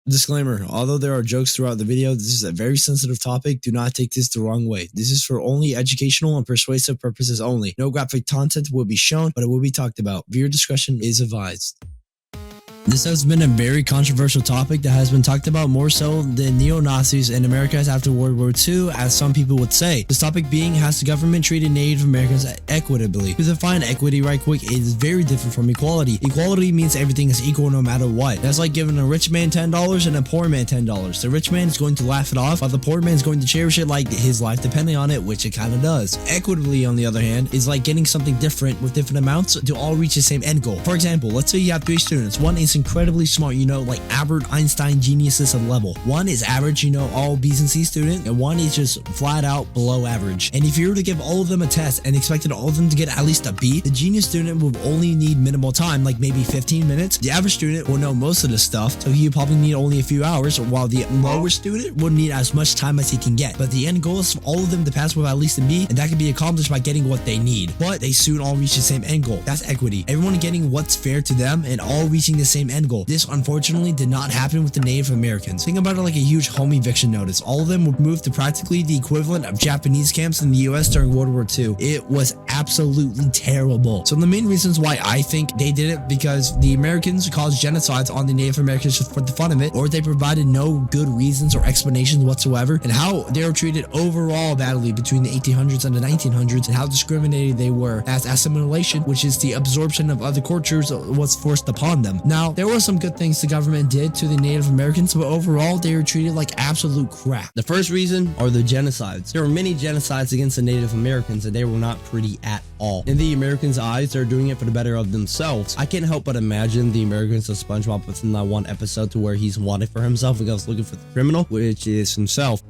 Disclaimer, although there are jokes throughout the video, this is a very sensitive topic. Do not take this the wrong way. This is for only educational and persuasive purposes only. No graphic content will be shown, but it will be talked about. Viewer discretion is advised. This has been a very controversial topic that has been talked about more so than neo-Nazis in America after World War II, as some people would say. This topic being, has the government treated Native Americans equitably? To define equity right quick, it is very different from equality. Equality means everything is equal no matter what. That's like giving a rich man $10 and a poor man $10. The rich man is going to laugh it off, while the poor man is going to cherish it like his life depending on it, which it kind of does. Equitably, on the other hand, is like getting something different with different amounts to all reach the same end goal. For example, let's say you have 3 students. One is incredibly smart, like Albert Einstein geniuses of level. One is average, all B's and C's student, and one is just flat out below average. And if you were to give all of them a test and expected all of them to get at least a B, the genius student would only need minimal time, like maybe 15 minutes. The average student will know most of the stuff, so he would probably need only a few hours, while the lower student would need as much time as he can get. But the end goal is for all of them to pass with at least a B, and that can be accomplished by getting what they need. But they soon all reach the same end goal. That's equity. Everyone getting what's fair to them and all reaching the same end goal. This unfortunately did not happen with the Native Americans. Think about it like a huge home eviction notice. All of them were moved to practically the equivalent of Japanese camps in the US during World War II. It was absolutely terrible. So the main reasons why I think they did it, because the Americans caused genocides on the Native Americans just for the fun of it, or they provided no good reasons or explanations whatsoever, and how they were treated overall badly between the 1800s and the 1900s, and how discriminated they were, as assimilation, which is the absorption of other cultures, was forced upon them. Now, there were some good things the government did to the Native Americans, but overall they were treated like absolute crap. The first reason are the genocides. There were many genocides against the Native Americans, and they were not pretty at all. In the Americans' eyes, they're doing it for the better of themselves. I can't help but imagine the Americans of SpongeBob within that one episode to where he's wanted for himself because looking for the criminal, which is himself.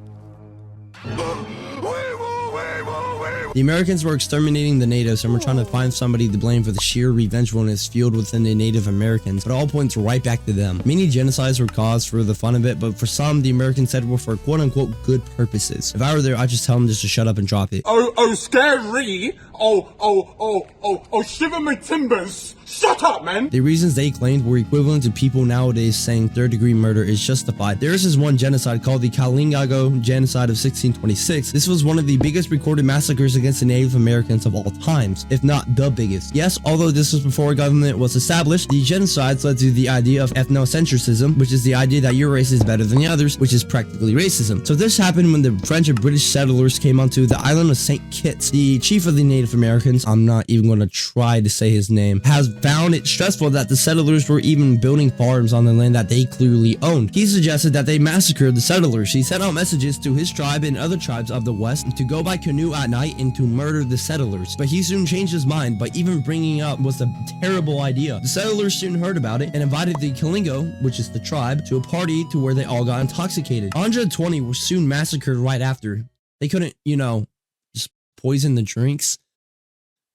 The Americans were exterminating the natives and were trying to find somebody to blame for the sheer revengefulness fueled within the Native Americans, but all points right back to them. Many genocides were caused for the fun of it, but for some, the Americans said were for quote-unquote good purposes. If I were there, I'd just tell them just to shut up and drop it. Oh, scary! Oh, shiver my timbers! Shut up, man! The reasons they claimed were equivalent to people nowadays saying third-degree murder is justified. There is this one genocide called the Kalingago Genocide of 1626. This was one of the biggest recorded massacres against the Native Americans of all times, if not the biggest. Yes, although this was before government was established, the genocides led to the idea of ethnocentrism, which is the idea that your race is better than the others, which is practically racism. So this happened when the French and British settlers came onto the island of St. Kitts. The chief of the Native Americans, I'm not even going to try to say his name, has found it stressful that the settlers were even building farms on the land that they clearly owned. He suggested that they massacre the settlers. He sent out messages to his tribe and other tribes of the West to go by canoe at night and to murder the settlers. But he soon changed his mind, but even bringing it up was a terrible idea. The settlers soon heard about it and invited the Kalingo, which is the tribe, to a party to where they all got intoxicated. 120 were soon massacred right after. They couldn't, just poison the drinks.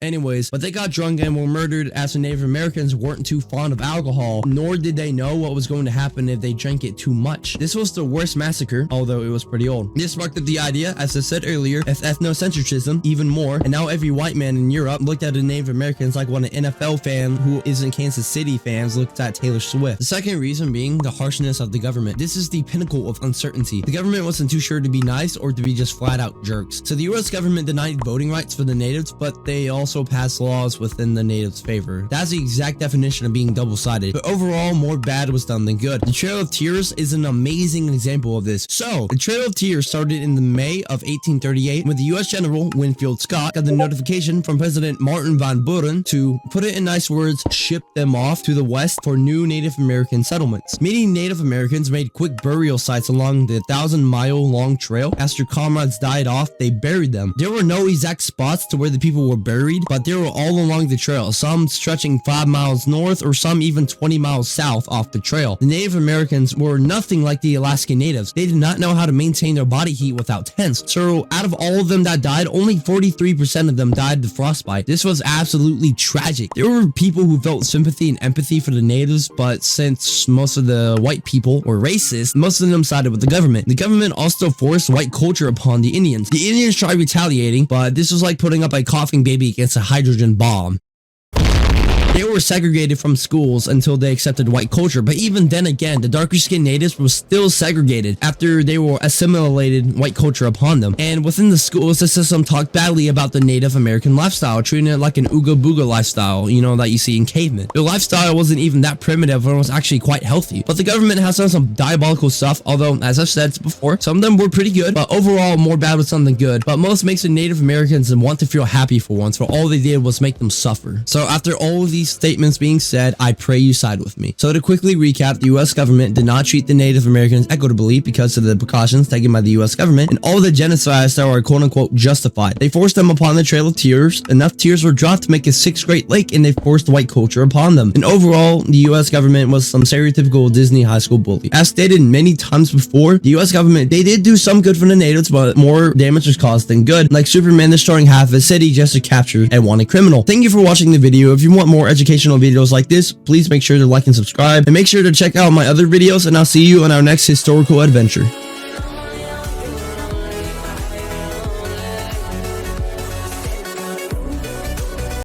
Anyways, but they got drunk and were murdered as the Native Americans weren't too fond of alcohol, nor did they know what was going to happen if they drank it too much. This was the worst massacre, although it was pretty old. This sparked up the idea, as I said earlier, of ethnocentrism even more, and now every white man in Europe looked at the Native Americans like when an NFL fan who isn't Kansas City fans looked at Taylor Swift. The second reason being the harshness of the government. This is the pinnacle of uncertainty. The government wasn't too sure to be nice or to be just flat out jerks. So the US government denied voting rights for the natives, but they also passed laws within the natives' favor. That's the exact definition of being double-sided. But overall, more bad was done than good. The Trail of Tears is an amazing example of this. So, the Trail of Tears started in the May of 1838 when the US General Winfield Scott got the notification from President Martin Van Buren to, put it in nice words, ship them off to the west for new Native American settlements. Many Native Americans made quick burial sites along the 1,000-mile-long trail. As their comrades died off, they buried them. There were no exact spots to where the people were buried, but there were all along the trail, some stretching 5 miles north or some even 20 miles south off the trail. The Native Americans were nothing like the Alaskan natives. They did not know how to maintain their body heat without tents. So out of all of them that died, only 43% of them died of frostbite. This was absolutely tragic. There were people who felt sympathy and empathy for the natives, but since most of the white people were racist, most of them sided with the government. The government also forced white culture upon the Indians. The Indians tried retaliating, but this was like putting up a coughing baby against a hydrogen bomb. They were segregated from schools until they accepted white culture, but even then again, the darker skinned natives were still segregated after they were assimilated white culture upon them. And within the schools, the system talked badly about the Native American lifestyle, treating it like an ooga booga lifestyle, you know, that you see in cavemen. Their lifestyle wasn't even that primitive and was actually quite healthy. But the government has done some diabolical stuff, although, as I've said before, some of them were pretty good, but overall more bad with something good. But most makes the Native Americans want to feel happy for once, for all they did was make them suffer. So after all of these statements being said, I pray you side with me. So to quickly recap, the US government did not treat the Native Americans equitably because of the precautions taken by the US government and all the genocides that were quote-unquote justified. They forced them upon the Trail of Tears. Enough tears were dropped to make a 6th Great Lake, and they forced white culture upon them. And overall, the US government was some stereotypical Disney high school bully. As stated many times before, the US government, they did do some good for the natives, but more damage was caused than good, like Superman destroying half of a city just to capture a wanted criminal. Thank you for watching the video. If you want more educational videos like this, please make sure to like and subscribe, and make sure to check out my other videos, and I'll see you on our next historical adventure.